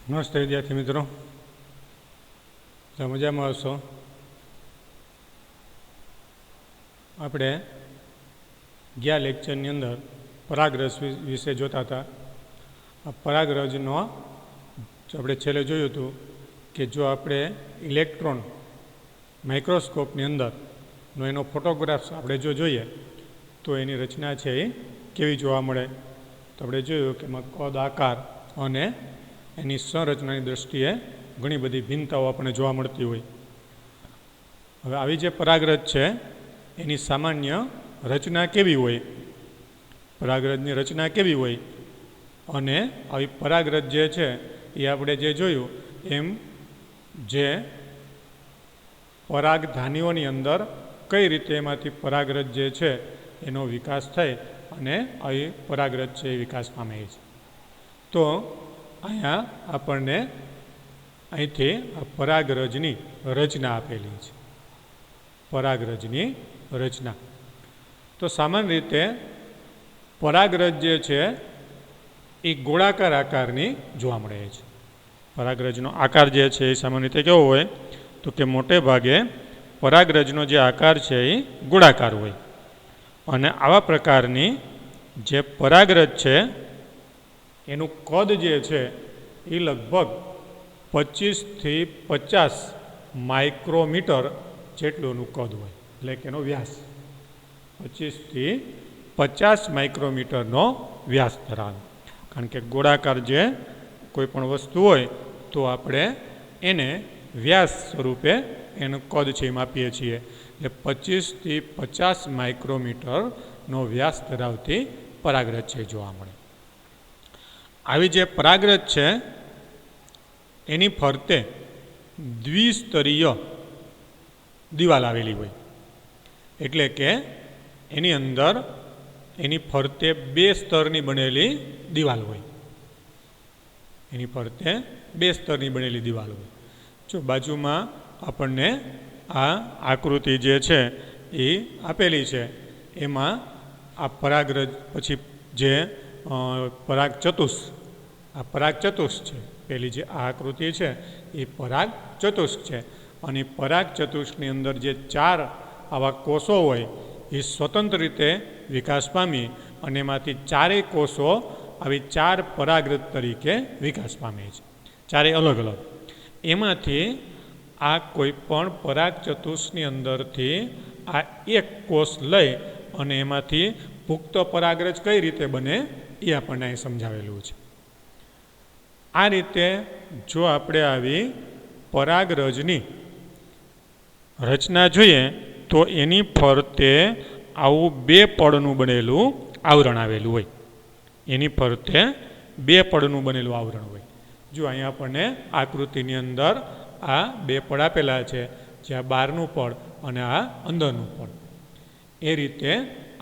નમસ્તે વિદ્યાર્થી મિત્રો, મજામાં આવશો. આપણે ગયા લેક્ચરની અંદર પરાગરજ વિશે જોતા હતા. આ પરાગરજનો આપણે છેલ્લે જોયું હતું કે જો આપણે ઇલેક્ટ્રોન માઇક્રોસ્કોપની અંદરનો એનો ફોટોગ્રાફ્સ આપણે જો જોઈએ તો એની રચના છે એ કેવી જોવા મળે. તો આપણે જોયું કે એમાં કદ, આકાર અને એની સંરચનાની દૃષ્ટિએ ઘણી બધી ભિન્નતાઓ આપણને જોવા મળતી હોય. હવે આવી જે પરાગરજ છે એની સામાન્ય રચના કેવી હોય, પરાગરજની રચના કેવી હોય, અને આવી પરાગરજ જે છે એ આપણે જે જોયું એમ જે પરાગધાનીઓની અંદર કઈ રીતે એમાંથી પરાગરજ જે છે એનો વિકાસ થાય અને આવી પરાગરજ છે એ વિકાસ પામે છે. તો અહીંયા આપણને અહીંથી આ પરાગરજની રચના આપેલી છે. પરાગરજની રચના તો સામાન્ય રીતે પરાગરજ જે છે એ ગોળાકાર આકારની જોવા મળે છે. પરાગરજનો આકાર જે છે એ સામાન્ય રીતે કેવો હોય તો કે મોટે ભાગે પરાગરજનો જે આકાર છે એ ગોળાકાર હોય. અને આવા પ્રકારની જે પરાગરજ છે એનું કદ જે છે એ લગભગ 25 થી 50 માઇક્રોમીટર જેટલુંનું કદ હોય, એટલે કે એનો વ્યાસ 25 થી 50 માઇક્રોમીટરનો વ્યાસ ધરાવે. કારણ કે ગોળાકાર જે કોઈ પણ વસ્તુ હોય તો આપણે એને વ્યાસ સ્વરૂપે એનું કદ છે એ માપીએ છીએ. એટલે 25 થી 50 માઇક્રોમીટરનો વ્યાસ ધરાવતી પરાગરજ છે જોવા મળે. આવી જે પરાગરજ છે એની ફરતે દ્વિસ્તરીય દિવાલ આવેલી હોય, એટલે કે એની અંદર એની ફરતે 2 સ્તરની બનેલી દિવાલ હોય. એની ફરતે 2 સ્તરની બનેલી દિવાલ હોય. જો બાજુમાં આપણને આ આકૃતિ જે છે એ આપેલી છે, એમાં આ પરાગરજ પછી જે પરાગ ચતુષ્ક, આ પરાગ ચતુષ્ક છે. પેલી જે આ આકૃતિ છે એ પરાગ ચતુષ્ક છે. અને પરાગ ચતુષ્કની અંદર જે 4 આવા કોષો હોય એ સ્વતંત્ર રીતે વિકાસ પામી અને એમાંથી 4 કોષો આવી 4 પરાગરજ તરીકે વિકાસ પામે છે, 4 અલગ અલગ. એમાંથી આ કોઈ પણ પરાગ ચતુષ્કની અંદરથી આ એક કોષ લઈ અને એમાંથી પુખ્ત પરાગરજ કઈ રીતે બને એ આપણને અહીં સમજાવેલું છે. આ રીતે જો આપણે આવી પરાગરજની રચના જોઈએ તો એની ફરતે આવું 2 પડનું બનેલું આવરણ આવેલું હોય. એની ફરતે 2 પડનું બનેલું આવરણ હોય. જો અહીંયા આપણને આકૃતિની અંદર આ 2 પડ આપેલા છે, જ્યાં બહારનું પડ અને આ અંદરનું પડ. એ રીતે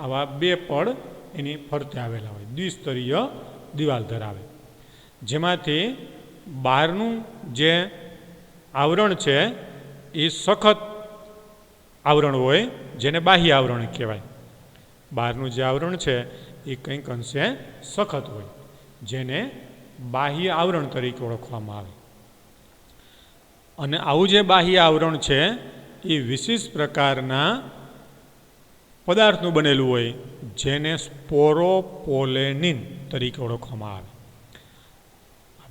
આવા 2 પડ એની ફરતે આવેલા હોય, દ્વિસ્તરીય દિવાલ ધરાવે. જેમાંથી બહારનું જે આવરણ છે એ સખત આવરણ હોય, જેને બાહ્ય આવરણ કહેવાય. બહારનું જે આવરણ છે એ કંઈક અંશે સખત હોય, જેને બાહ્ય આવરણ તરીકે ઓળખવામાં આવે. અને આવું જે બાહ્ય આવરણ છે એ વિશિષ્ટ પ્રકારના પદાર્થનું બનેલું હોય, જેને સ્પોરોપોલેનિન તરીકે ઓળખવામાં આવે.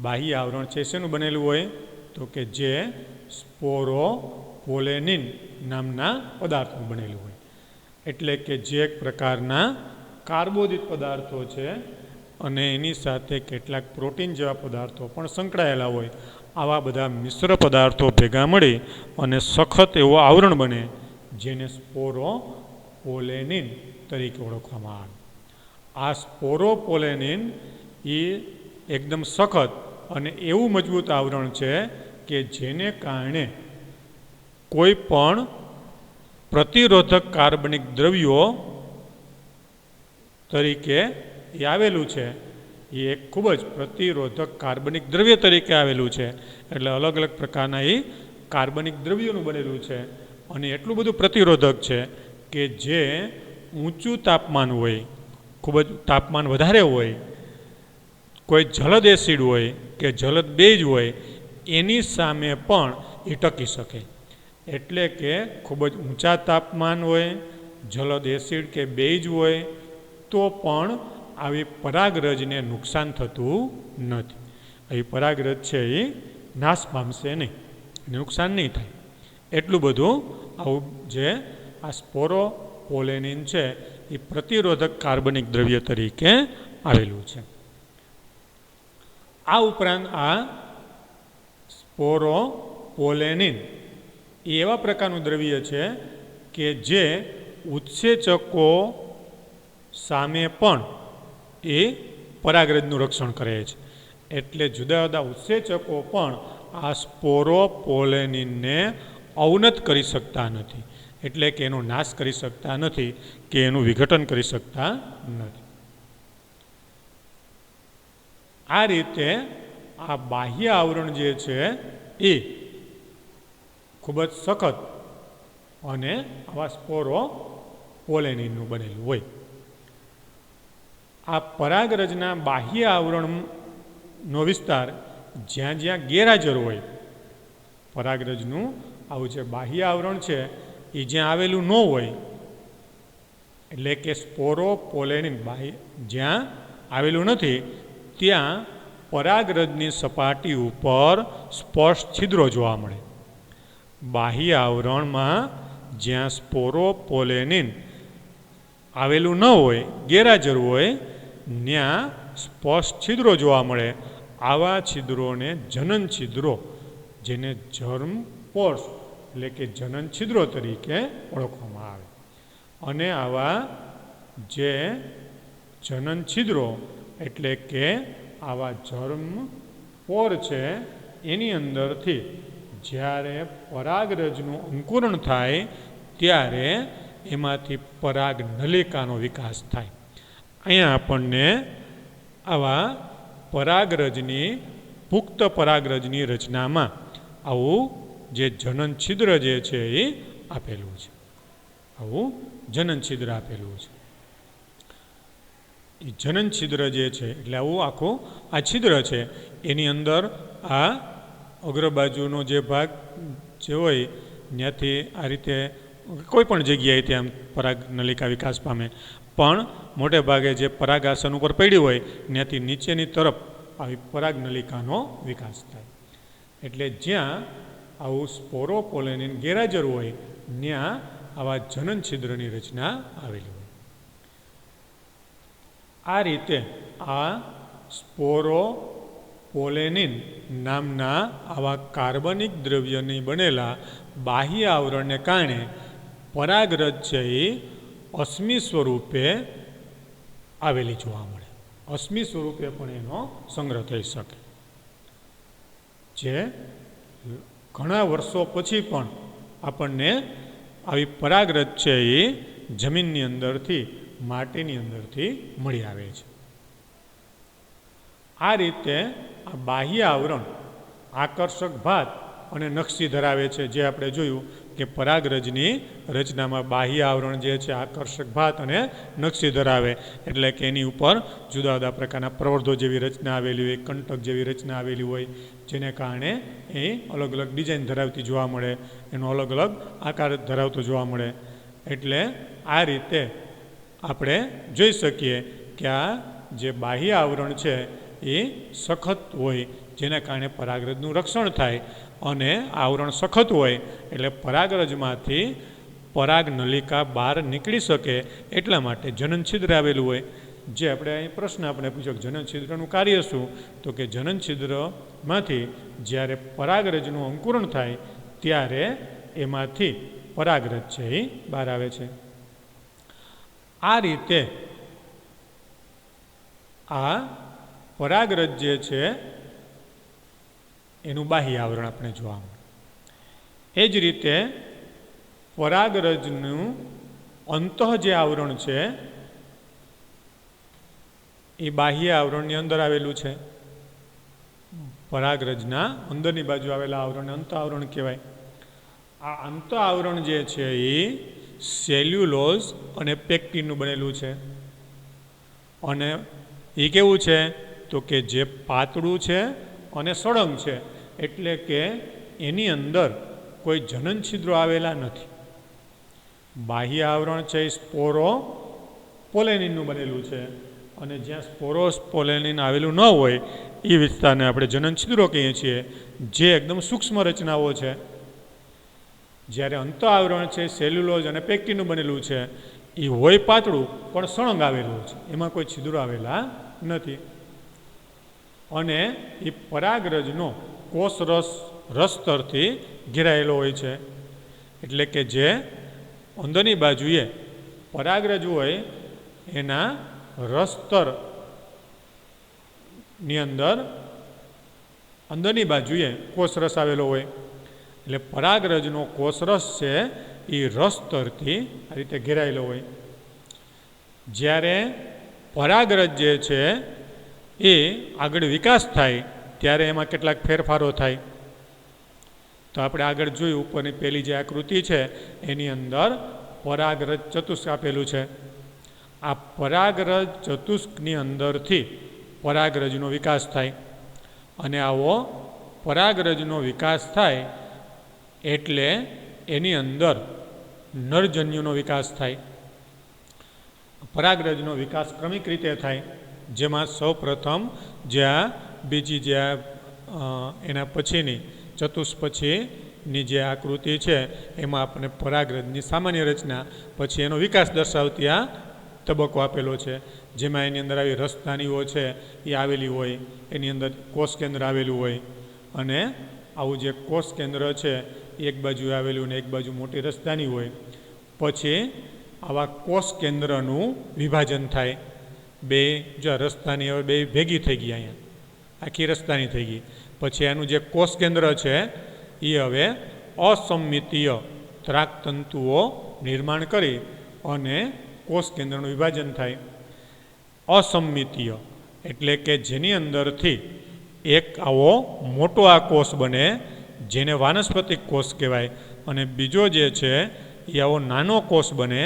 બાહ્ય આવરણ છે શેનું બનેલું હોય તો કે જે સ્પોરોપોલેનિન નામના પદાર્થનું બનેલું હોય. એટલે કે જે એક પ્રકારના કાર્બોદિત પદાર્થો છે અને એની સાથે કેટલાક પ્રોટીન જેવા પદાર્થો પણ સંકળાયેલા હોય. આવા બધા મિશ્ર પદાર્થો ભેગા મળી અને સખત એવો આવરણ બને, જેને સ્પોરોપોલેનિન તરીકે ઓળખવામાં આવે. આ સ્પોરોપોલેનિન એ એકદમ સખત અને એવું મજબૂત આવરણ છે કે જેને કારણે કોઈ પણ પ્રતિરોધક કાર્બનિક દ્રવ્યો તરીકે એ આવેલું છે. એ એક ખૂબ જ પ્રતિરોધક કાર્બનિક દ્રવ્ય તરીકે આવેલું છે. એટલે અલગ અલગ પ્રકારના એ કાર્બનિક દ્રવ્યોનું બનેલું છે અને એટલું બધું પ્રતિરોધક છે કે જે ઊંચું તાપમાન હોય, ખૂબ જ તાપમાન વધારે હોય, કોઈ જલદ એસિડ હોય કે જલદ બે જ હોય એની સામે પણ એ ટકી શકે. એટલે કે ખૂબ જ ઊંચા તાપમાન હોય, જલદ એસિડ કે બે જ હોય તો પણ આવી પરાગરજને નુકસાન થતું નથી. એ પરાગરજ છે એ નાશ પામશે નહીં, નુકસાન નહીં થાય. એટલું બધું આવું જે આ સ્પોરોપોલેનિન છે એ પ્રતિરોધક કાર્બનિક દ્રવ્ય તરીકે આવેલું છે. આ ઉપરાંત આ સ્પોરોપોલેનિન એ એવા પ્રકારનું દ્રવ્ય છે કે જે ઉત્સેચકો સામે પણ એ પરાગરજનું રક્ષણ કરે છે. એટલે જુદા જુદા ઉત્સેચકો પણ આ સ્પોરોપોલેનિનને અવનત કરી શકતા નથી, એટલે કે એનો નાશ કરી શકતા નથી કે એનું વિઘટન કરી શકતા નથી. આ રીતે આ બાહ્ય આવરણ જે છે એ ખૂબ જ સખત અને આવા સ્પોરોપોલેનિનનું બનેલું હોય. આ પરાગરજના બાહ્ય આવરણનો વિસ્તાર જ્યાં જ્યાં ગેરહાજર હોય, પરાગરજનું આવું જે બાહ્ય આવરણ છે એ જ્યાં આવેલું ન હોય, એટલે કે સ્પોરોપોલેનિન જ્યાં આવેલું નથી ત્યાં પરાગરજની સપાટી ઉપર સ્પષ્ટ છિદ્રો જોવા મળે. બાહ્ય આવરણમાં જ્યાં સ્પોરોપોલેનિન આવેલું ન હોય, ગેરહાજર હોય, ત્યાં સ્પષ્ટ છિદ્રો જોવા મળે. આવા છિદ્રોને જનન છિદ્રો, જેને જર્મ પોર્સ એટલે કે જનન છિદ્રો તરીકે ઓળખવામાં આવે. અને આવા જે જનન છિદ્રો એટલે કે આવા જર્મ પોર છે એની અંદરથી જ્યારે પરાગરજનું અંકુરણ થાય ત્યારે એમાંથી પરાગ નલિકાનો વિકાસ થાય. અહીંયા આપણને આવા પરાગરજની પુખ્ત પરાગરજની રચનામાં આવું જે જનન છિદ્ર જે છે એ આપેલું છે. આવું જનન છિદ્ર આપેલું છે. એ જનન છિદ્ર જે છે એટલે આવું આખું આ છિદ્ર છે એની અંદર આ અગ્રબાજુનો જે ભાગ જે હોય ત્યાંથી આ રીતે કોઈ પણ જગ્યાએ ત્યાં પરાગ નલિકા વિકાસ પામે, પણ મોટે ભાગે જે પરાગાસન ઉપર પડ્યું હોય ત્યાંથી નીચેની તરફ આવી પરાગ નલિકાનો વિકાસ થાય. એટલે જ્યાં આવું સ્પોરોપોલેનિન ગેરહાજર હોય ત્યાં આવા જનન છિદ્રની રચના આવેલી હોય. આ રીતે આ સ્પોરોપોલેનિન નામના આવા કાર્બનિક દ્રવ્યની બનેલા બાહ્ય આવરણને કારણે પરાગરજ છે એ અશ્મિ સ્વરૂપે આવેલી જોવા મળે. અશ્મિ સ્વરૂપે પણ એનો સંગ્રહ થઈ શકે, જે ઘણા વર્ષો પછી પણ આપણને આવી પરાગરજ છે એ જમીનની અંદરથી, માટીની અંદરથી મળી આવે છે. આ રીતે આ બાહ્ય આવરણ આકર્ષક ભાત અને નકશી ધરાવે છે. જે આપણે જોયું કે પરાગરજની રચનામાં બાહ્ય આવરણ જે છે આકર્ષક ભાત અને નકશી ધરાવે, એટલે કે એની ઉપર જુદા જુદા પ્રકારના પ્રવર્ધો જેવી રચના આવેલી હોય, કંટક જેવી રચના આવેલી હોય, જેને કારણે એ અલગ અલગ ડિઝાઇન ધરાવતી જોવા મળે, એનો અલગ અલગ આકાર ધરાવતો જોવા મળે. એટલે આ રીતે આપણે જોઈ શકીએ કે આ જે બાહ્ય આવરણ છે એ સખત હોય, જેના કારણે પરાગરજનું રક્ષણ થાય. અને આવરણ સખત હોય એટલે પરાગરજમાંથી પરાગ નલિકા બહાર નીકળી શકે, એટલા માટે જનન છિદ્ર આવેલું હોય. જે આપણે અહીં પ્રશ્ન આપણે પૂછ્યો જનન છિદ્રનું કાર્ય શું, તો કે જનન છિદ્રમાંથી જ્યારે પરાગરજનું અંકુરણ થાય ત્યારે એમાંથી પરાગરજ છે એ બહાર આવે છે. આ રીતે આ પરાગરજ જે છે એનું બાહ્ય આવરણ આપણે જોવા મળે. એ જ રીતે પરાગરજનું અંતઃ જે આવરણ છે એ બાહ્ય આવરણની અંદર આવેલું છે. પરાગરજના અંદરની બાજુ આવેલા આવરણને અંત આવરણ કહેવાય. આ અંત આવરણ જે છે એ સેલ્યુલોઝ અને પેક્ટિનનું બનેલું છે. અને એ કેવું છે તો કે જે પાતળું છે અને સળંગ છે, એટલે કે એની અંદર કોઈ જનન છિદ્રો આવેલા નથી. બાહ્ય આવરણ છે એ સ્પોરો પોલેનિનનું બનેલું છે, અને જ્યાં સ્પોરોસ પોલેનિન આવેલું ન હોય એ વિસ્તારને આપણે જનન છિદ્રો કહીએ છીએ, જે એકદમ સૂક્ષ્મ રચનાઓ છે. જ્યારે અંત આવરણ છે સેલ્યુલોઝ અને પેક્ટિનનું બનેલું છે, એ હોય પાતળું પણ સળંગ આવેલું છે, એમાં કોઈ છિદ્રો આવેલા નથી. અને એ પરાગરજનો કોષ રસસ્તરથી ઘેરાયેલો હોય છે, એટલે કે જે અંદરની બાજુએ પરાગરજ હોય એના રસસ્તરની અંદરની બાજુએ કોષરસ આવેલો હોય. એટલે પરાગરજનો કોષરસ છે એ રસસ્તરથી આ રીતે ઘેરાયેલો હોય. જ્યારે પરાગરજ જે છે એ આગળ વિકાસ થાય ત્યારે એમાં કેટલાક ફેરફારો થાય. તો આપણે આગળ જોયું ઉપરની પહેલી જે આકૃતિ છે એની અંદર પરાગરજ ચતુષ્ક આપેલું છે. આ પરાગરજ ચતુષ્કની અંદરથી પરાગરજનો વિકાસ થાય, અને આવો પરાગરજનો વિકાસ થાય એટલે એની અંદર નરજન્યુનો વિકાસ થાય. પરાગરજનો વિકાસ ક્રમિક રીતે થાય, જેમાં સૌ પ્રથમ જ્યાં બીજી જ્યાં એના પછીની ચતુષ્ક પછીની જે આકૃતિ છે એમાં આપણે પરાગરજની સામાન્ય રચના પછી એનો વિકાસ દર્શાવતી આ તબક્કો આપેલો છે, જેમાં એની અંદર આવી રસધાનીઓ છે એ આવેલી હોય, એની અંદર કોષ કેન્દ્ર આવેલું હોય, અને આવું જે કોષ કેન્દ્ર છે એક બાજુ આવેલું ને એક બાજુ મોટી રસધાની હોય. પછી આવા કોષ કેન્દ્રનું વિભાજન થાય. બે જો રસધાની હવે બે ભેગી થઈ ગઈ, અહીંયા આખી રસધાની થઈ ગઈ. પછી એનું જે કોષ કેન્દ્ર છે એ હવે અસંમિતીય ત્રાકતંતુઓ નિર્માણ કરી અને કોષ કેન્દ્રનું વિભાજન થાય. અસંમિતીય એટલે કે જેની અંદરથી એક આવો મોટો આ કોષ બને જેને વાનસ્પતિક કોષ કહેવાય, અને બીજો જે છે એ આવો નાનો કોષ બને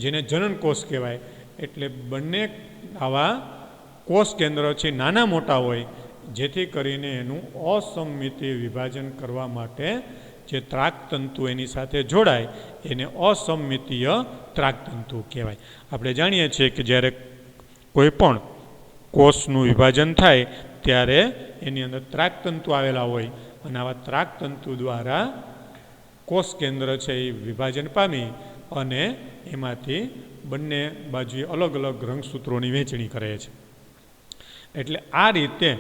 જેને જનન કોષ કહેવાય. એટલે બંને આવા કોષ કેન્દ્ર છે નાના મોટા હોય, જેથી કરીને એનું અસંમિતીય વિભાજન કરવા માટે જે ત્રાકતંતુ એની સાથે જોડાય એને અસંમિતીય ત્રાકતંતુ કહેવાય. આપણે જાણીએ છીએ કે જ્યારે કોઈ પણ કોષનું વિભાજન થાય ત્યારે એની અંદર ત્રાકતંતુ આવેલા હોય, અને આવા ત્રાકતંતુ દ્વારા કોષ કેન્દ્ર છે એ વિભાજન પામી અને એમાંથી બંને બાજુએ અલગ અલગ રંગસૂત્રોની વહેંચણી કરે છે. એટલે આ રીતે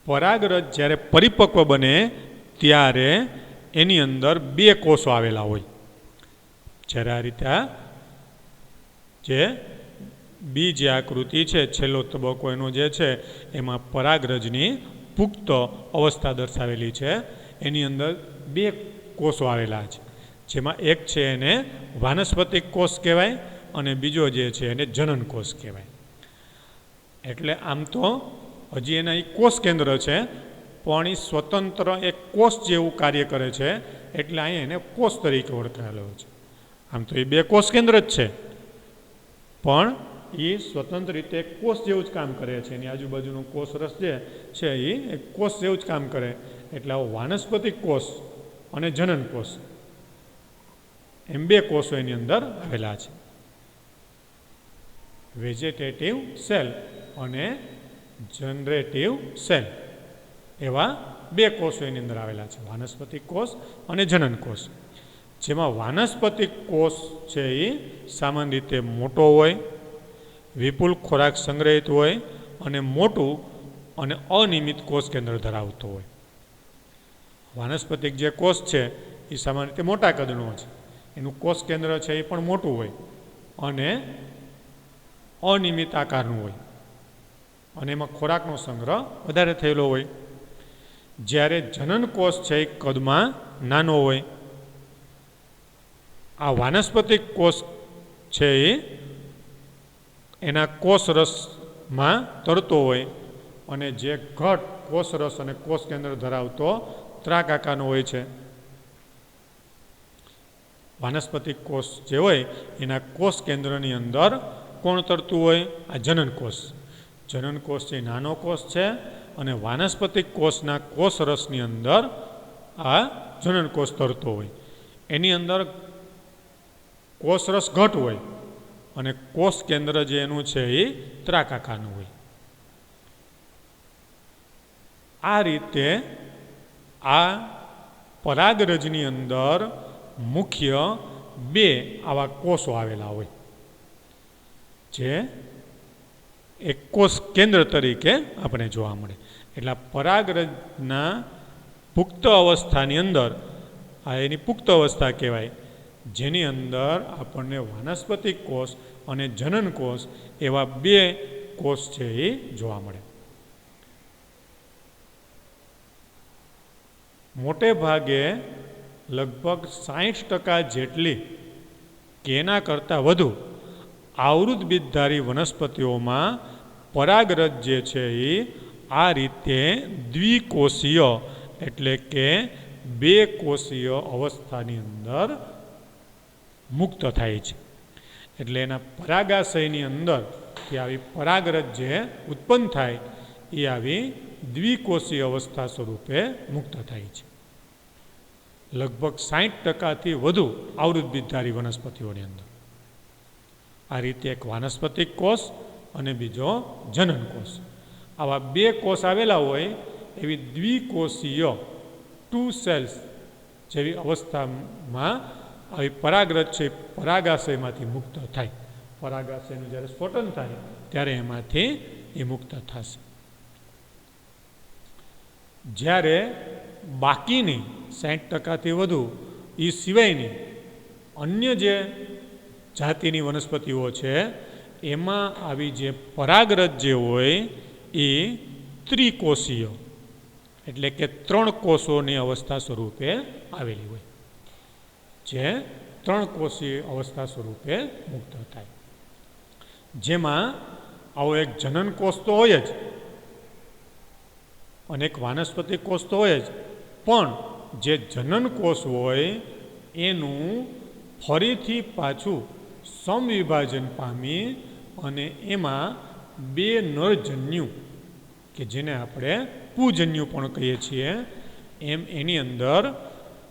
પરાગરજ જ્યારે પરિપક્વ બને ત્યારે એની અંદર બે કોષો આવેલા હોય. જ્યારે આ રીતે જે બીજી આકૃતિ છે છેલ્લો તબક્કો એનો જે છે એમાં પરાગરજની પુખ્ત અવસ્થા દર્શાવેલી છે. એની અંદર બે કોષો આવેલા છે, જેમાં એક છે એને વાનસ્પતિક કોષ કહેવાય અને બીજો જે છે એને જનન કોષ કહેવાય. એટલે આમ તો હજી એના એ કોષ કેન્દ્ર છે, પણ એ સ્વતંત્ર એક કોષ જેવું કાર્ય કરે છે, એટલે અહીંયા એને કોષ તરીકે ઓળખાયેલો છે. આમ તો એ બે કોષ કેન્દ્ર જ છે, પણ એ સ્વતંત્ર રીતે કોષ જેવું જ કામ કરે છે. એની આજુબાજુનો કોષ રસ જે છે એ કોષ જેવું જ કામ કરે. એટલે આવો વાનસ્પતિક કોષ અને જનન કોષ એમ બે કોષો એની અંદર આવેલા છે. વેજીટેટિવ સેલ અને જનરેટિવ સેલ એવા બે કોષો એની અંદર આવેલા છે, વાનસ્પતિક કોષ અને જનન કોષ. જેમાં વાનસ્પતિક કોષ છે એ સામાન્ય રીતે મોટો હોય, વિપુલ ખોરાક સંગ્રહિત હોય અને મોટું અને અનિયમિત કોષ કેન્દ્ર ધરાવતો હોય. વાનસ્પતિક જે કોષ છે એ સામાન્ય રીતે મોટા કદનો છે, એનું કોષ કેન્દ્ર છે એ પણ મોટું હોય અને અનિયમિત આકારનું હોય, અને એમાં ખોરાકનો સંગ્રહ વધારે થયેલો હોય. જ્યારે જનન કોષ છે એ કદમાં નાનો હોય. આ વાનસ્પતિક કોષ છે એ એના કોષ રસમાં તરતો હોય, અને જે ઘટ કોષ રસ અને કોષ કેન્દ્ર ધરાવતો ત્રાક આકારનો હોય છે. વાનસ્પતિક કોષ જે હોય એના કોષ કેન્દ્રની અંદર કોણ તરતું હોય? આ જનન કોષ. જનન કોષ છે નાનો કોષ છે અને વાનસ્પતિક કોષના કોષરસની અંદર આ જનન કોષ તરતો હોય. એની અંદર કોષરસ ઘટ હોય અને કોષ કેન્દ્ર જે એનું છે એ ત્રાકાકાનું હોય. આ રીતે આ પરાગરજની અંદર મુખ્ય બે આવા કોષો આવેલા હોય, જે એક કોષ કેન્દ્ર તરીકે આપણે જોવા મળે. એટલે પરાગરજના પુખ્ત અવસ્થાની અંદર આ એની પુખ્ત અવસ્થા કહેવાય, જેની અંદર આપણને વાનસ્પતિક કોષ અને જનન કોષ એવા બે કોષ છે એ જોવા મળે. મોટે ભાગે લગભગ 60% જેટલી કે એના કરતાં વધુ આવૃત બીજધારી વનસ્પતિઓમાં પરાગરજ જે છે એ આ રીતે દ્વિકોષીય એટલે કે બે કોષીય અવસ્થાની અંદર મુક્ત થાય છે. એટલે એના પરાગાશયની અંદર કે આવી પરાગરજ જે ઉત્પન્ન થાય એ આવી દ્વિકોષીય અવસ્થા સ્વરૂપે મુક્ત થાય છે. લગભગ 60%થી વધુ આવૃત બીજધારી વનસ્પતિઓની અંદર આ રીતે એક વાનસ્પતિક કોષ અને બીજો જનન કોષ, આવા બે કોષ આવેલા હોય એવી દ્વિકોષીય 2 સેલ્સ જેવી અવસ્થામાં આવી પરાગરજ છે પરાગાશયમાંથી મુક્ત થાય. પરાગાશયનું જ્યારે સ્ફોટન થાય ત્યારે એમાંથી એ મુક્ત થશે. જ્યારે બાકીની 60%થી વધુ એ સિવાયની અન્ય જે જાતિની વનસ્પતિઓ છે એમાં આવી જે પરાગરજ જે હોય એ ત્રિકોષીય એટલે કે 3 કોષોની અવસ્થા સ્વરૂપે આવેલી હોય, જે 3 કોષીય અવસ્થા સ્વરૂપે મુક્ત થાય. જેમાં આવો એક જનન કોષ તો હોય જ અને એક વાનસ્પતિક કોષ તો હોય જ, પણ જે જનન કોષ હોય એનું ફરીથી પાછું સમવિભાજન પામી અને એમાં બે નરજન્યુ કે જેને આપણે પૂજન્યુ પણ કહીએ છીએ એમ એની અંદર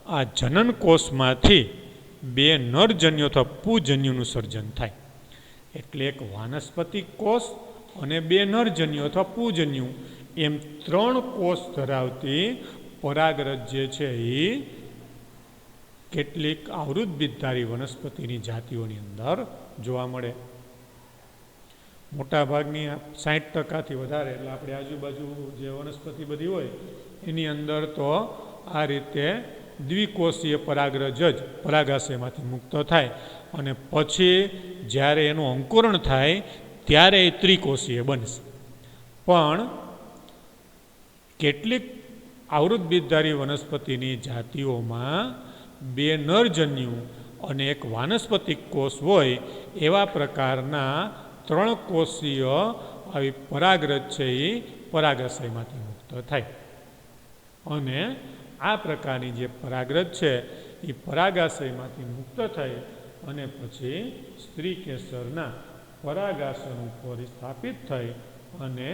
આ જનન કોષમાંથી બે નરજન્યુ અથવા પૂજન્યુનું સર્જન થાય. એટલે એક વાનસ્પતિક કોષ અને બે નરજન્યુ અથવા પૂજન્યુ એમ 3 કોષ ધરાવતી પરાગરજ જે છે એ કેટલીક આવૃત બીજધારી વનસ્પતિની જાતિઓની અંદર જોવા મળે. મોટાભાગની 60%થી વધારે એટલે આપણે આજુબાજુ જે વનસ્પતિ બધી હોય એની અંદર તો આ રીતે દ્વિકોષીય પરાગરજ જ પરાગાશયમાંથી મુક્ત થાય અને પછી જ્યારે એનું અંકુરણ થાય ત્યારે એ ત્રિકોષીય બનશે. પણ કેટલીક આવૃત બીજધારી વનસ્પતિની જાતિઓમાં બે નરજન્યુ અને એક વાનસ્પતિક કોષ હોય એવા પ્રકારના 3 કોષીય આવી પરાગરજ છે એ પરાગાશયમાંથી મુક્ત થાય. અને આ પ્રકારની જે પરાગરજ છે એ પરાગાશયમાંથી મુક્ત થઈ અને પછી સ્ત્રી કેસરના પરાગાસન ઉપર સ્થાપિત થઈ અને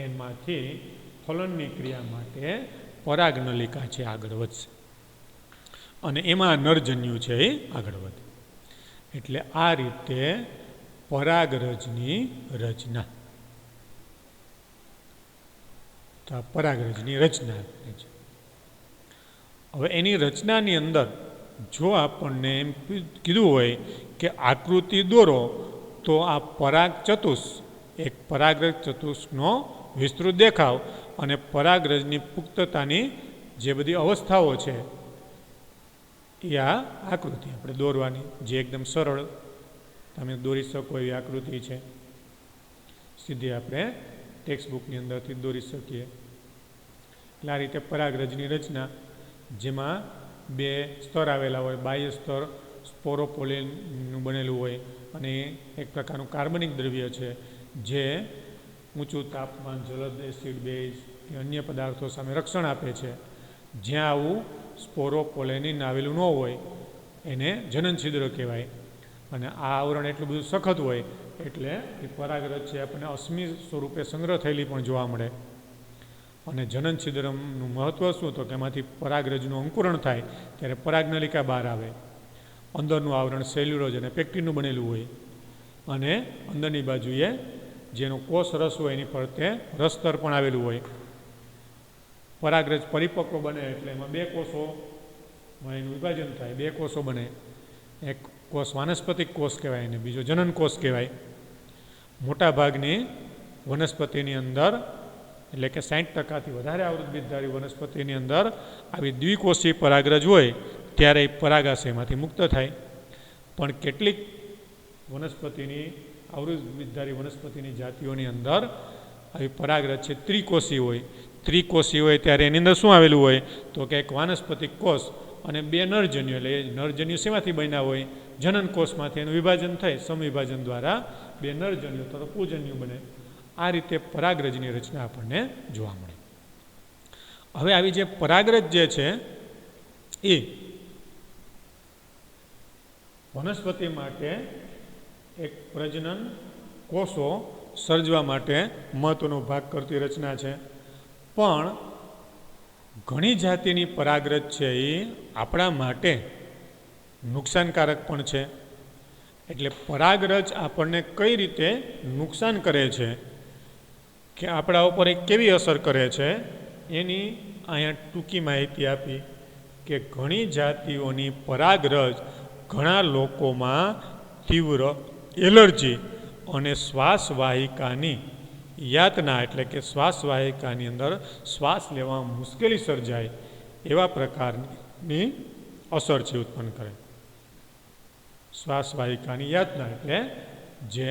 એમાંથી ફલનની ક્રિયા માટે પરાગનલિકા છે આગળ વધશે અને એમાં નરજન્યુ છે એ આગળ વધે. એટલે આ રીતે પરાગરજની રચના, તો પરાગરજની રચના છે. હવે એની રચનાની અંદર જો આપણને એમ કીધું હોય કે આકૃતિ દોરો તો આ પરાગ ચતુષ એક પરાગરજ ચતુષ્નો વિસ્તૃત દેખાવ અને પરાગરજની પુખ્તતાની જે બધી અવસ્થાઓ છે એ આ આકૃતિ આપણે દોરવાની, જે એકદમ સરળ તમે દોરી શકો એવી આકૃતિ છે. સીધી આપણે ટેક્સ્ટ બુકની અંદરથી દોરી શકીએ. એટલે આ રીતે પરાગરજની રચના, જેમાં બે સ્તર આવેલા હોય. બાહ્ય સ્તર સ્પોરોપોલિનનું બનેલું હોય અને એક પ્રકારનું કાર્બનિક દ્રવ્ય છે જે ઊંચું તાપમાન, જલદ, એસિડ, બેઝ કે અન્ય પદાર્થો સામે રક્ષણ આપે છે. જ્યાં આવું સ્પોરોપોલેનિન આવેલું ન હોય એને જનન છિદ્ર કહેવાય. અને આ આવરણ એટલું બધું સખત હોય એટલે એ પરાગરજ છે આપણને અશ્મિ સ્વરૂપે સંગ્રહ થયેલી પણ જોવા મળે. અને જનન છિદ્રનું મહત્ત્વ શું? તો કે એમાંથી પરાગરજનું અંકુરણ થાય ત્યારે પરાગનલિકા બહાર આવે. અંદરનું આવરણ સેલ્યુલોઝ અને પેક્ટિનનું બનેલું હોય અને અંદરની બાજુએ જેનો કોષ રસ હોય એની ફરતે રસતર પણ આવેલું હોય. પરાગરજ પરિપક્વ બને એટલે એમાં બે કોષોમાં એનું વિભાજન થાય, બે કોષો બને. એક કોષ વાનસ્પતિક કોષ કહેવાય અને બીજો જનન કોષ કહેવાય. મોટાભાગની વનસ્પતિની અંદર એટલે કે 60%થી વધારે આવૃત્તબીજધારી વનસ્પતિની અંદર આવી દ્વિકોષી પરાગરજ હોય ત્યારે એ પરાગાશયમાંથી મુક્ત થાય. પણ કેટલીક વનસ્પતિની આવૃત્તબીજધારી વનસ્પતિની જાતિઓની અંદર આવી પરાગરજ છે ત્રિકોષી હોય. ત્રિકોષી હોય ત્યારે એની અંદર શું આવેલું હોય? તો કે એક વાનસ્પતિક કોષ અને બે નરજન્યુ, એટલે નરજન્યુ શેમાંથી બન્યા હોય? જનન કોષમાંથી એનું વિભાજન થાય, સમવિભાજન દ્વારા બે નરજન્યુ તો પૂજન્યુ બને. આ રીતે પરાગરજની રચના આપણને જોવા મળે. હવે આવી જે પરાગરજ જે છે એ વનસ્પતિ માટે એક પ્રજનન કોષો સર્જવા માટે મહત્વનો ભાગ કરતી રચના છે. પણ ઘણી જાતિની પરાગરજ છે એ આપણા માટે નુકસાનકારક પણ છે. એટલે પરાગરજ આપણને કઈ રીતે નુકસાન કરે છે કે આપણા ઉપર એ કેવી અસર કરે છે એની અહીંયા ટૂંકી માહિતી આપી કે ઘણી જાતિઓની પરાગરજ ઘણા લોકોમાં તીવ્ર એલર્જી અને શ્વાસવાહિકાની યાતના એટલે કે શ્વાસવાહિકાની અંદર શ્વાસ લેવામાં મુશ્કેલી સર્જાય એવા પ્રકારની અસર છે ઉત્પન્ન કરે. શ્વાસવાહિકાની યાતના એટલે જે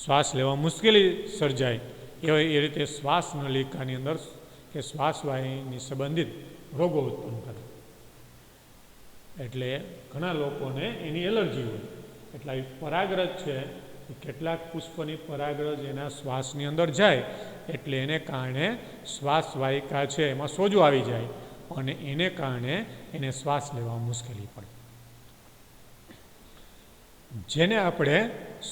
શ્વાસ લેવા મુશ્કેલી સર્જાય એ રીતે શ્વાસનલિકાની અંદર કે શ્વાસવાહિની સંબંધિત રોગો ઉત્પન્ન કરે. એટલે ઘણા લોકોને એની એલર્જી હોય. એટલે આવી પરાગરજ છે કેટલાક પુષ્પની પરાગરજ એના શ્વાસની અંદર જાય એટલે એને કારણે શ્વાસવાહિકા છે એમાં સોજો આવી જાય અને એને કારણે એને શ્વાસ લેવામાં મુશ્કેલી પડે, જેને આપણે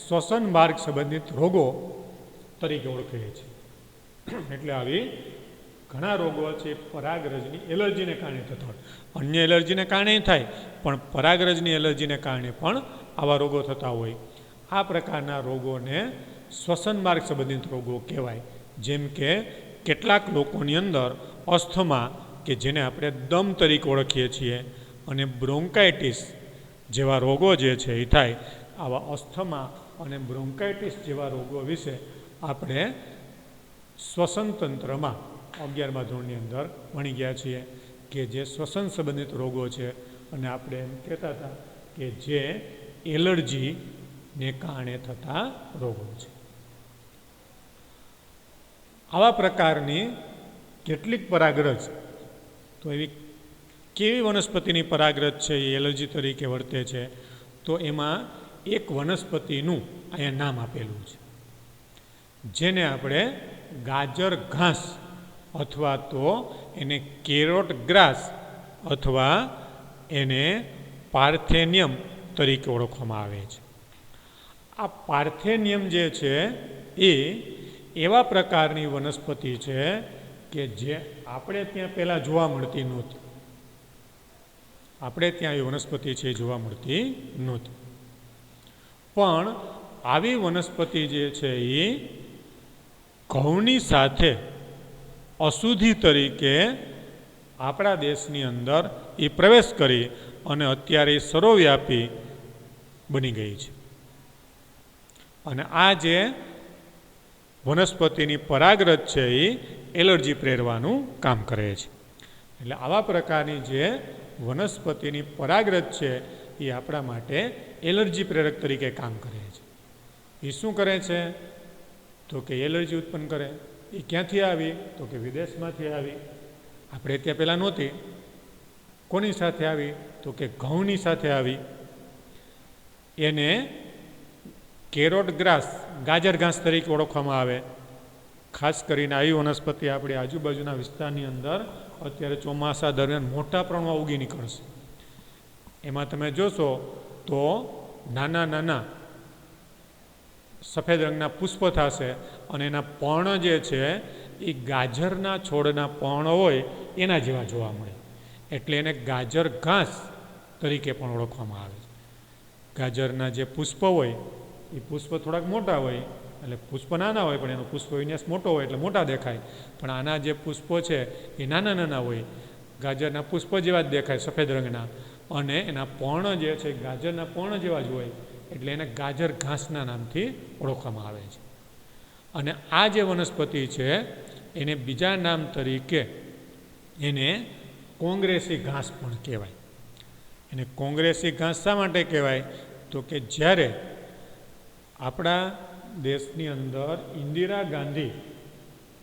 શ્વસન માર્ગ સંબંધિત રોગો તરીકે ઓળખીએ છીએ. એટલે આવી ઘણા રોગો છે પરાગરજની એલર્જીને કારણે થતા હોય. અન્ય એલર્જીને કારણે થાય પણ પરાગરજની એલર્જીને કારણે પણ આવા રોગો થતા હોય. આ પ્રકારના રોગોને શ્વસન માર્ગ સંબંધિત રોગો કહેવાય. જેમ કે કેટલાક લોકોની અંદર અસ્થમા કે જેને આપણે દમ તરીકે ઓળખીએ છીએ અને બ્રોન્કાઇટિસ જેવા રોગો જે છે એ થાય. આવા અસ્થમા અને બ્રોન્કાઇટિસ જેવા રોગો વિશે આપણે શ્વસન તંત્રમાં 11મા ધોરણની અંદર ભણી ગયા છીએ કે જે શ્વસન સંબંધિત રોગો છે અને આપણે એમ કહેતા હતા કે જે એલર્જીને કારણે થતા રોગો છે. આવા પ્રકારની કેટલીક પરાગરજ તો એવી કેવી વનસ્પતિની પરાગરજ છે એ એલર્જી તરીકે વર્તે છે તો એમાં એક વનસ્પતિનું અહીંયા નામ આપેલું છે જેને આપણે ગાજર ઘાસ અથવા તો એને કેરોટ ગ્રાસ અથવા એને પાર્થેનિયમ તરીકે ઓળખવામાં આવે છે. આ પાર્થેનિયમ જે છે એ એવા પ્રકારની વનસ્પતિ છે કે જે આપણે ત્યાં પહેલાં જોવા મળતી નહોતી. આપણે ત્યાં એ વનસ્પતિ છે જોવા મળતી નહોતી. પણ આવી વનસ્પતિ જે છે એ ઘઉંની સાથે અશુદ્ધિ તરીકે આપણા દેશની અંદર એ પ્રવેશ કરી અને અત્યારે સર્વવ્યાપી બની ગઈ છે. અને આ જે વનસ્પતિની પરાગરજ છે એ એલર્જી પ્રેરવાનું કામ કરે છે. એટલે આવા પ્રકારની જે વનસ્પતિની પરાગરજ છે એ આપણા માટે એલર્જી પ્રેરક તરીકે કામ કરે છે. એ શું કરે છે તો કે એલર્જી ઉત્પન્ન કરે. એ ક્યાંથી આવી તો કે વિદેશમાંથી આવી. આપણે ત્યાં પહેલાં નહોતી. કોની સાથે આવી તો કે ઘઉંની સાથે આવી. એને કેરોટ ગ્રાસ ગાજર ઘાસ તરીકે ઓળખવામાં આવે. ખાસ કરીને આવી વનસ્પતિ આપણી આજુબાજુના વિસ્તારની અંદર અત્યારે ચોમાસા દરમિયાન મોટા પ્રમાણમાં ઉગી નીકળશે. એમાં તમે જોશો તો નાના નાના સફેદ રંગના પુષ્પ થશે અને એના પર્ણ જે છે એ ગાજરના છોડના પર્ણ હોય એના જેવા જોવા મળે, એટલે એને ગાજર ઘાસ તરીકે પણ ઓળખવામાં આવે છે. ગાજરના જે પુષ્પ હોય એ પુષ્પ થોડાક મોટા હોય, એટલે પુષ્પ નાના હોય પણ એનો પુષ્પ વિન્યાસ મોટો હોય એટલે મોટા દેખાય, પણ આના જે પુષ્પો છે એ નાના નાના હોય, ગાજરના પુષ્પ જેવા જ દેખાય સફેદ રંગના, અને એના પર્ણ જે છે ગાજરના પર્ણ જેવા જ હોય, એટલે એને ગાજર ઘાસના નામથી ઓળખવામાં આવે છે. અને આ જે વનસ્પતિ છે એને બીજા નામ તરીકે એને કોંગ્રેસી ઘાસ પણ કહેવાય. એને કોંગ્રેસી ઘાસ શા માટે કહેવાય? તો કે જ્યારે આપણા દેશની અંદર ઇન્દિરા ગાંધી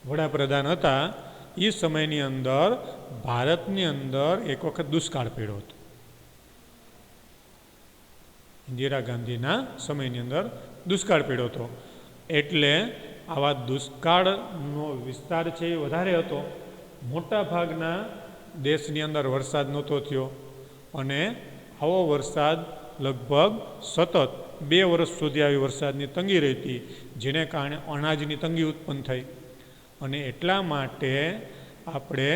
વડાપ્રધાન હતા એ સમયની અંદર ભારતની અંદર એક વખત દુષ્કાળ પડ્યો હતો. ઇન્દિરા ગાંધીના સમયની અંદર દુષ્કાળ પડ્યો હતો, એટલે આવા દુષ્કાળનો વિસ્તાર છે એ વધારે હતો. મોટા ભાગના દેશની અંદર વરસાદ નહોતો થયો, અને આવો વરસાદ લગભગ સતત 2 વર્ષ સુધી આવી વરસાદની તંગી રહેતી, જેને કારણે અનાજની તંગી ઉત્પન્ન થઈ. અને એટલા માટે આપણે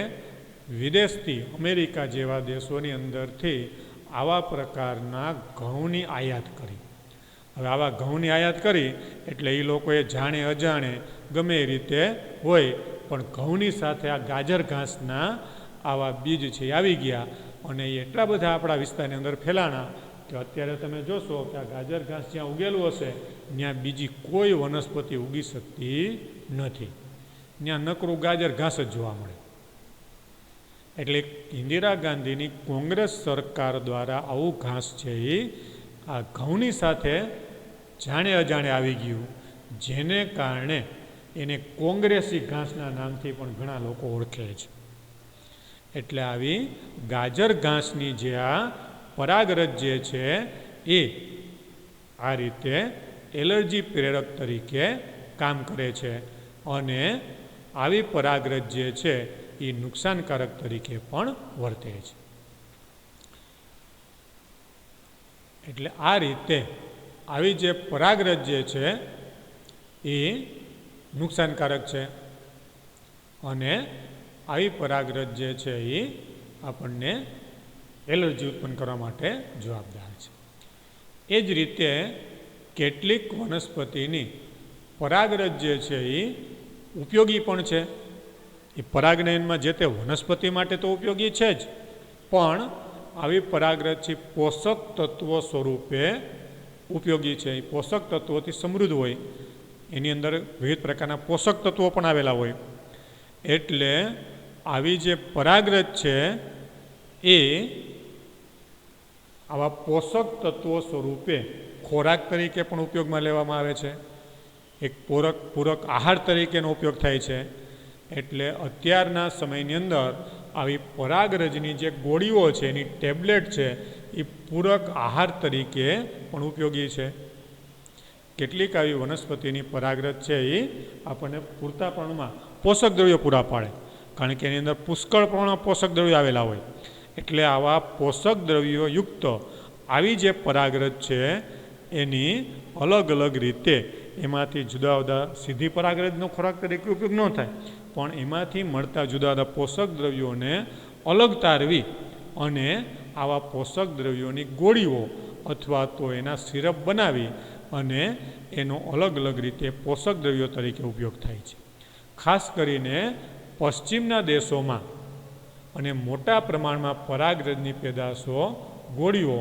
વિદેશથી અમેરિકા જેવા દેશોની અંદરથી આવા પ્રકારના ઘઉંની આયાત કરી. હવે આવા ઘઉંની આયાત કરી એટલે એ લોકોએ જાણે અજાણે ગમે એ રીતે હોય, પણ ઘઉંની સાથે આ ગાજર ઘાસના આવા બીજ છે આવી ગયા, અને એ એટલા બધા આપણા વિસ્તારની અંદર ફેલાણા કે અત્યારે તમે જોશો કે આ ગાજર ઘાસ જ્યાં ઉગેલું હશે ત્યાં બીજી કોઈ વનસ્પતિ ઉગી શકતી નથી, ત્યાં નકરું ગાજર ઘાસ જ જોવા મળે. એટલે ઇન્દિરા ગાંધીની કોંગ્રેસ સરકાર દ્વારા આવું ઘાસ છે એ આ ઘઉંની સાથે જાણે અજાણે આવી ગયું, જેને કારણે એને કોંગ્રેસી ઘાસના નામથી પણ ઘણા લોકો ઓળખે છે. એટલે આવી ગાજર ઘાસની જે આ પરાગરજ જે છે એ આ રીતે એલર્જી પ્રેરક તરીકે કામ કરે છે, અને આવી પરાગરજ જે છે એ નુકસાનકારક તરીકે પણ વર્તે છે. એટલે આ રીતે આવી જે પરાગરજ જે છે એ નુકસાનકારક છે, અને આવી પરાગરજ જે છે એ આપણને એલર્જી ઉત્પન્ન કરવા માટે જવાબદાર છે. એ જ રીતે કેટલીક વનસ્પતિની પરાગરજ જે છે એ ઉપયોગી પણ છે. એ પરાગનયનમાં જે તે વનસ્પતિ માટે તો ઉપયોગી છે જ, પણ આવી પરાગરજ છે પોષક તત્વો સ્વરૂપે ઉપયોગી છે. એ પોષક તત્વોથી સમૃદ્ધ હોય, એની અંદર વિવિધ પ્રકારના પોષક તત્વો પણ આવેલા હોય, એટલે આવી જે પરાગરજ છે એ આવા પોષક તત્વો સ્વરૂપે ખોરાક તરીકે પણ ઉપયોગમાં લેવામાં આવે છે. એક પૂરક આહાર તરીકેનો ઉપયોગ થાય છે. એટલે અત્યારના સમયની અંદર આવી પરાગરજની જે ગોળીઓ છે એની ટેબ્લેટ છે એ પૂરક આહાર તરીકે પણ ઉપયોગી છે. કેટલીક આવી વનસ્પતિની પરાગરજ છે એ આપણને પૂરતા પ્રમાણમાં પોષક દ્રવ્યો પૂરા પાડે, કારણ કે એની અંદર પુષ્કળ પ્રમાણમાં પોષક દ્રવ્યો આવેલા હોય. એટલે આવા પોષક દ્રવ્યો યુક્ત આવી જે પરાગરજ છે એની અલગ અલગ રીતે એમાંથી જુદા જુદા સીધી પરાગરજનો ખોરાક તરીકે ઉપયોગ ન થાય, પણ એમાંથી મળતા જુદા જુદા પોષક દ્રવ્યોને અલગ તારવી અને આવા પોષક દ્રવ્યોની ગોળીઓ અથવા તો એના સિરપ બનાવી અને એનો અલગ અલગ રીતે પોષક દ્રવ્યો તરીકે ઉપયોગ થાય છે. ખાસ કરીને પશ્ચિમના દેશોમાં અને મોટા પ્રમાણમાં પરાગરજની પેદાશો ગોળીઓ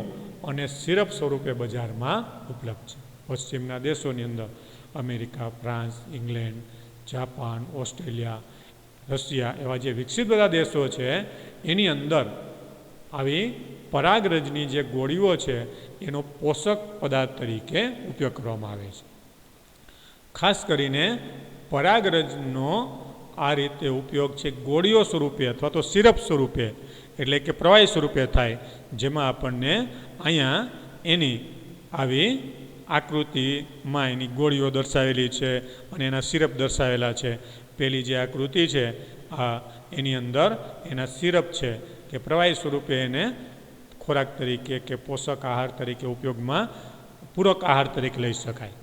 અને સિરપ સ્વરૂપે બજારમાં ઉપલબ્ધ છે. પશ્ચિમના દેશોની અંદર America, France, England, Japan, Australia, Russia એવા જે વિકસિત બધા દેશો છે એની અંદર આવી પરાગરજની જે ગોળીઓ છે એનો પોષક પદાર્થ તરીકે ઉપયોગ કરવામાં આવે છે. ખાસ કરીને પરાગરજનો આ રીતે ઉપયોગ છે ગોળીઓ સ્વરૂપે અથવા તો સિરપ સ્વરૂપે, એટલે કે પ્રવાહી સ્વરૂપે થાય, જેમાં આપણને અહીંયા એની આવી આકૃતિમાં એની ગોળીઓ દર્શાવેલી છે અને એના સિરપ દર્શાવેલા છે. પેલી જે આકૃતિ છે આ એની અંદર એના સિરપ છે કે પ્રવાહી સ્વરૂપે એને ખોરાક તરીકે કે પોષક આહાર તરીકે ઉપયોગમાં પૂરક આહાર તરીકે લઈ શકાય.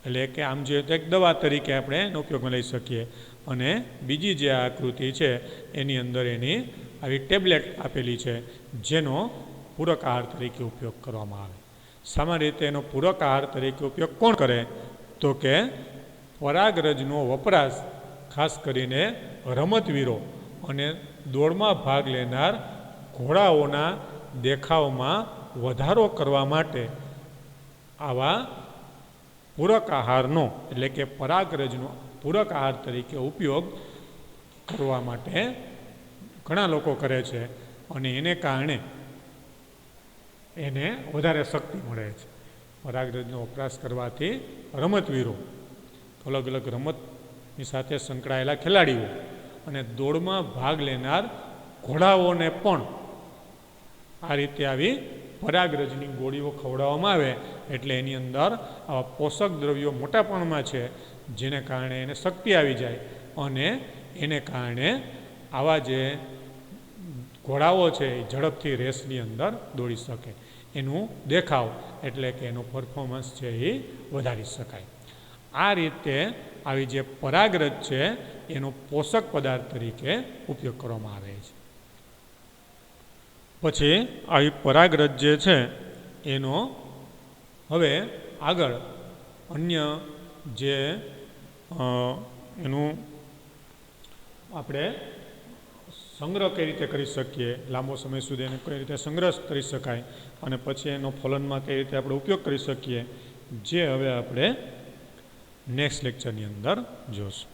એટલે કે આમ જોઈએ તો એક દવા તરીકે આપણે એનો ઉપયોગમાં લઈ શકીએ. અને બીજી જે આકૃતિ છે એની અંદર એની આવી ટેબ્લેટ આપેલી છે જેનો પૂરક આહાર તરીકે ઉપયોગ કરવામાં આવે. સામાન્ય રીતે એનો પૂરક આહાર તરીકે ઉપયોગ કોણ કરે તો કે પરાગરજનો વપરાશ ખાસ કરીને રમતવીરો અને દોડમાં ભાગ લેનાર ઘોડાઓના દેખાવમાં વધારો કરવા માટે આવા પૂરક આહારનો એટલે કે પરાગરજનો પૂરક આહાર તરીકે ઉપયોગ કરવા માટે ઘણા લોકો કરે છે અને એને કારણે એને વધારે શક્તિ મળે છે. પરાગરજનો વપરાશ કરવાથી રમતવીરો, અલગ અલગ રમતની સાથે સંકળાયેલા ખેલાડીઓ અને દોડમાં ભાગ લેનાર ઘોડાઓને પણ આ રીતે આવી પરાગરજની ગોળીઓ ખવડાવવામાં આવે એટલે એની અંદર આવા પોષક દ્રવ્યો મોટા પ્રમાણમાં છે જેને કારણે એને શક્તિ આવી જાય અને એને કારણે આવા જે ઘોડાઓ છે એ ઝડપથી રેસની અંદર દોડી શકે. એનું દેખાવ એટલે કે એનું પરફોર્મન્સ છે એ વધારી શકાય. આ રીતે આવી જે પરાગરજ છે એનો પોષક પદાર્થ તરીકે ઉપયોગ કરવામાં આવે છે. પછી આવી પરાગરજ જે છે એનો હવે આગળ અન્ય જે એનું આપણે સંગ્રહ કઈ રીતે કરી શકીએ, લાંબો સમય સુધી એને કઈ રીતે સંગ્રહ કરી શકાય અને પછી એનો ફલનમાં કઈ રીતે આપણે ઉપયોગ કરી શકીએ, જે હવે આપણે નેક્સ્ટ લેક્ચરની અંદર જોઈશું.